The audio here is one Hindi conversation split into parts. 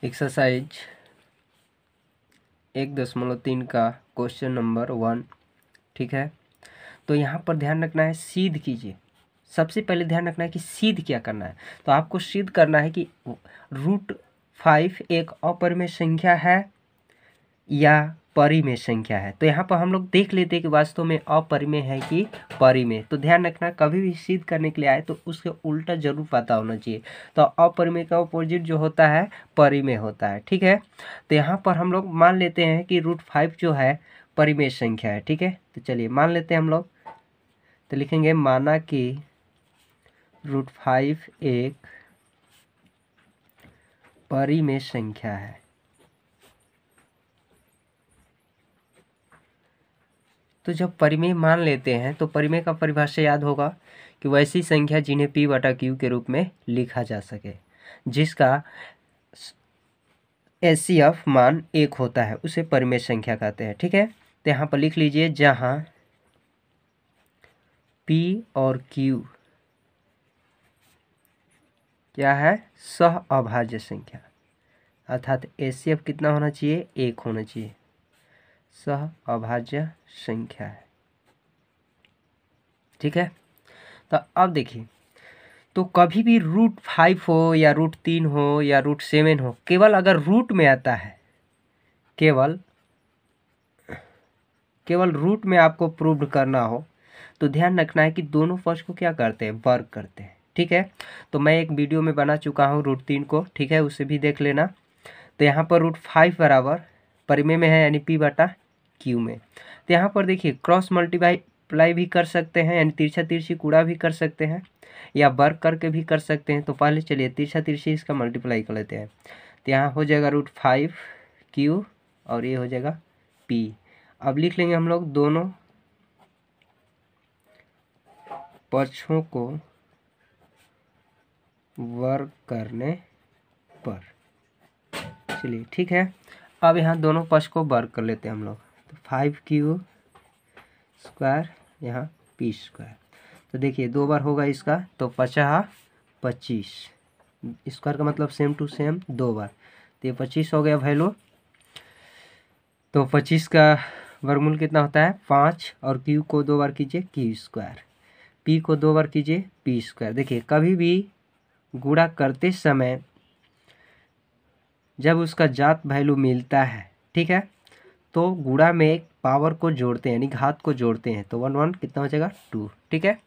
एक्सरसाइज 1.3 का क्वेश्चन नंबर 1। ठीक है, तो यहाँ पर ध्यान रखना है, सिद्ध कीजिए। सबसे पहले ध्यान रखना है कि सिद्ध क्या करना है। तो आपको सिद्ध करना है कि √5 एक अपरिमेय संख्या है या परिमेय संख्या है। तो यहाँ पर हम लोग देख लेते हैं कि वास्तव में अपरिमेय है कि परिमेय। तो ध्यान रखना, कभी भी सिद्ध करने के लिए आए तो उसके उल्टा जरूर पता होना चाहिए। तो अपरिमेय का अपोजिट जो होता है परिमेय होता है। ठीक है, तो यहाँ पर हम लोग मान लेते हैं कि √5 जो है परिमेय संख्या है। ठीक है, तो चलिए मान लेते हैं हम लोग। तो लिखेंगे माना कि √5 एक परिमेय संख्या है। तो जब परिमेय मान लेते हैं तो परिमेय का परिभाषा याद होगा कि वैसी संख्या जिन्हें P/Q के रूप में लिखा जा सके, जिसका HCF मान 1 होता है, उसे परिमेय संख्या कहते हैं। ठीक है, तो यहाँ पर लिख लीजिए जहाँ P और Q क्या है, सह अभाज्य संख्या, अर्थात HCF कितना होना चाहिए, 1 होना चाहिए, सह अभाज्य संख्या है। ठीक है, तो अब देखिए, तो कभी भी √5 हो या √3 हो या √7 हो, केवल अगर रूट में आता है, केवल रूट में आपको प्रूव करना हो तो ध्यान रखना है कि दोनों पक्ष को क्या करते हैं, वर्ग करते हैं। ठीक है, तो मैं एक वीडियो में बना चुका हूँ √3 को, ठीक है, उसे भी देख लेना। तो यहाँ पर √5 बराबर परिमेय में है यानी P/Q में। तो यहाँ पर देखिए क्रॉस मल्टीप्लाई भी कर सकते हैं, यानी तिरछा तिरछी गुणा भी कर सकते हैं, या वर्ग करके भी कर सकते हैं। तो पहले चलिए तिरछा तिरछी इसका मल्टीप्लाई कर लेते हैं। तो यहाँ हो जाएगा √5Q और ये हो जाएगा P। अब लिख लेंगे हम लोग दोनों पक्षों को वर्ग करने पर। चलिए ठीक है, अब यहाँ दोनों पक्ष को वर्ग कर लेते हैं हम लोग। तो 5Q स्क्वायर यहाँ P स्क्वायर। तो देखिए 2 बार होगा इसका, तो 25 स्क्वायर का मतलब सेम टू सेम 2 बार, तो ये 25 हो गया वैल्यू। तो 25 का वर्गमूल कितना होता है, 5, और Q को 2 बार कीजिए Q स्क्वायर, P को 2 बार कीजिए P स्क्वायर। देखिए कभी भी गुणा करते समय जब उसका जात वैल्यू मिलता है, ठीक है, तो गुणा में एक पावर को जोड़ते हैं यानी घात को जोड़ते हैं, तो 1 1 कितना हो जाएगा 2। ठीक है,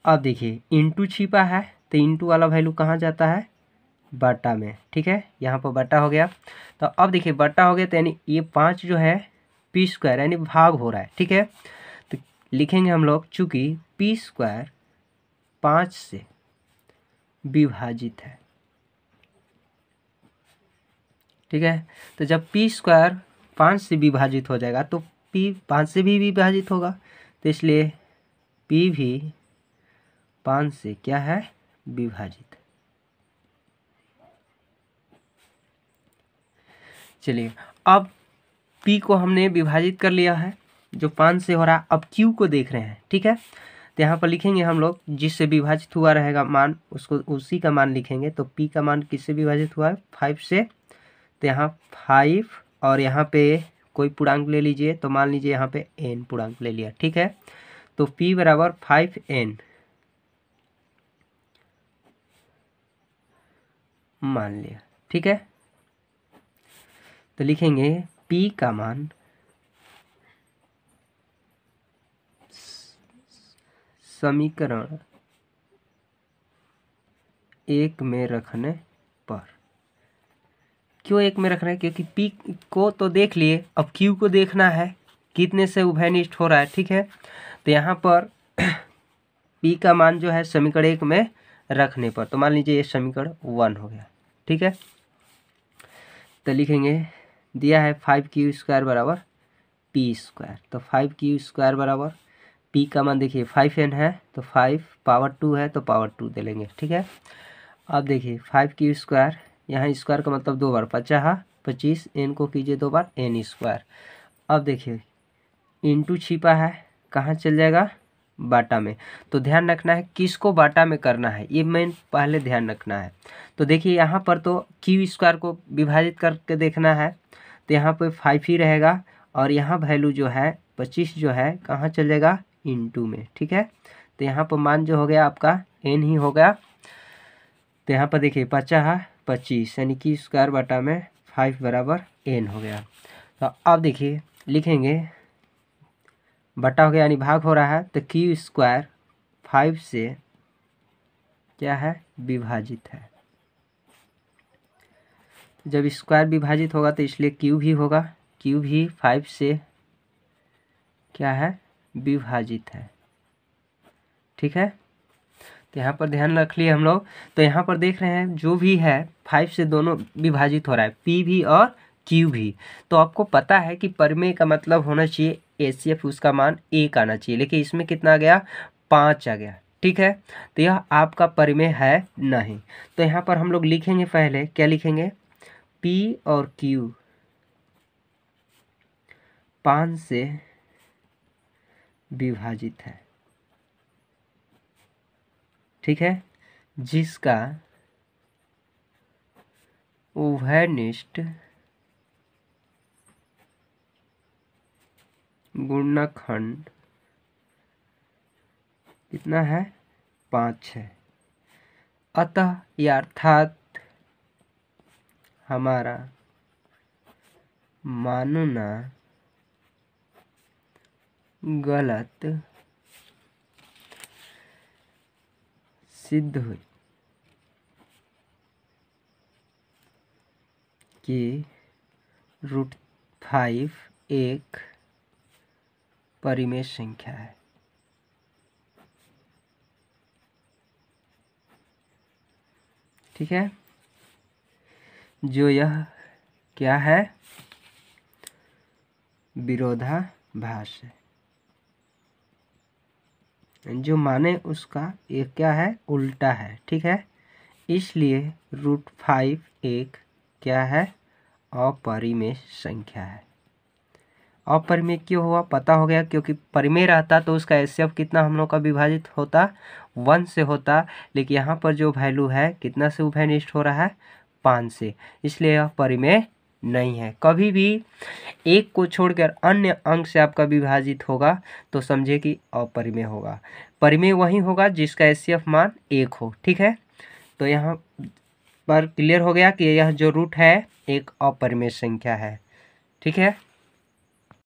अब देखिए इंटू छिपा है, तो इंटू वाला वैल्यू कहाँ जाता है, बटा में। ठीक है, यहाँ पर बटा हो गया। तो अब देखिए बटा हो गया, तो यानी ये 5 जो है P स्क्वायर यानी भाग हो रहा है। ठीक है, तो लिखेंगे हम लोग चूंकि P स्क्वायर 5 से विभाजित है। ठीक है, तो जब P स्क्वायर 5 से विभाजित हो जाएगा तो P 5 से भी विभाजित होगा, तो इसलिए P भी 5 से क्या है, विभाजित। चलिए अब P को हमने विभाजित कर लिया है जो 5 से हो रहा है। अब Q को देख रहे हैं। ठीक है, तो यहाँ पर लिखेंगे हम लोग जिससे विभाजित हुआ रहेगा मान, उसको उसी का मान लिखेंगे। तो P का मान किससे विभाजित हुआ है, 5 से। तो यहाँ 5 और यहाँ पे कोई पूर्णांक ले लीजिए, तो मान लीजिए यहाँ पे n पूर्णांक ले लिया। ठीक है, तो P बराबर 5n मान लिया। ठीक है, तो लिखेंगे P का मान समीकरण 1 में रखने पर। क्यों 1 में रखना है, क्योंकि P को तो देख लिए, अब Q को देखना है कितने से उभयनिष्ठ हो रहा है। ठीक है, तो यहाँ पर P का मान जो है समीकरण 1 में रखने पर, तो मान लीजिए ये समीकरण 1 हो गया। ठीक है, तो लिखेंगे दिया है 5Q स्क्वायर बराबर P स्क्वायर। तो 5Q स्क्वायर बराबर P का मान देखिए 5n है, तो 5 पावर 2 है तो पावर 2 दे लेंगे। ठीक है, अब देखिए 5Q स्क्वायर, यहाँ स्क्वायर का मतलब 2 बार 25, n को कीजिए 2 बार n स्क्वायर। अब देखिए इंटू छिपा है, कहाँ चल जाएगा, बाटा में। तो ध्यान रखना है किसको बाटा में करना है, ये मेन पहले ध्यान रखना है। तो देखिए यहाँ पर तो क्यू स्क्वायर को विभाजित करके देखना है, तो यहाँ पे 5 ही रहेगा और यहाँ वैल्यू जो है 25 जो है कहाँ चल जाएगा, इनटू में। ठीक है, तो यहाँ पर मान जो हो गया आपका n ही होगा। तो यहाँ पर देखिए 50 यानी कि स्क्वायर बाटा में 5 बराबर n हो गया। तो अब देखिए लिखेंगे बटा हो गया यानी भाग हो रहा है, तो क्यू स्क्वायर 5 से क्या है, विभाजित है। जब स्क्वायर विभाजित होगा तो इसलिए क्यू भी होगा, क्यू भी 5 से क्या है, विभाजित है। ठीक है, तो यहाँ पर ध्यान रख लिए हम लोग। तो यहाँ पर देख रहे हैं जो भी है 5 से दोनों विभाजित हो रहा है, पी भी और क्यू भी। तो आपको पता है कि परिमेय का मतलब होना चाहिए एचसीएफ उसका मान 1 आना चाहिए, लेकिन इसमें कितना आ गया, 5 आ गया। ठीक है, तो यह आपका परिमेय है नहीं। तो यहाँ पर हम लोग लिखेंगे, पहले क्या लिखेंगे, पी और क्यू 5 से विभाजित है। ठीक है, जिसका उभयनिष्ठ गुणनखंड कितना है, 5 है। अतः यह अर्थात हमारा मानना गलत सिद्ध हुई कि √5 एक परिमेय संख्या है। ठीक है, जो यह क्या है, विरोधाभास है, जो माने उसका ये क्या है, उल्टा है। ठीक है, इसलिए √5 एक क्या है, अपरिमेय संख्या है। अपरिमेय क्यों हुआ, पता हो गया, क्योंकि परिमेय रहता तो उसका एचसीएफ कितना हम लोग का विभाजित होता, 1 से होता, लेकिन यहाँ पर जो वैल्यू है कितना से उभयनिष्ठ हो रहा है, 5 से, इसलिए यह परिमेय नहीं है। कभी भी एक को छोड़कर अन्य अंक से आपका विभाजित होगा तो समझे कि अपरिमेय होगा। परिमेय वही होगा जिसका एचसीएफ मान 1 हो। ठीक है, तो यहाँ पर क्लियर हो गया कि यह जो रूट है एक अपरिमेय संख्या है। ठीक है।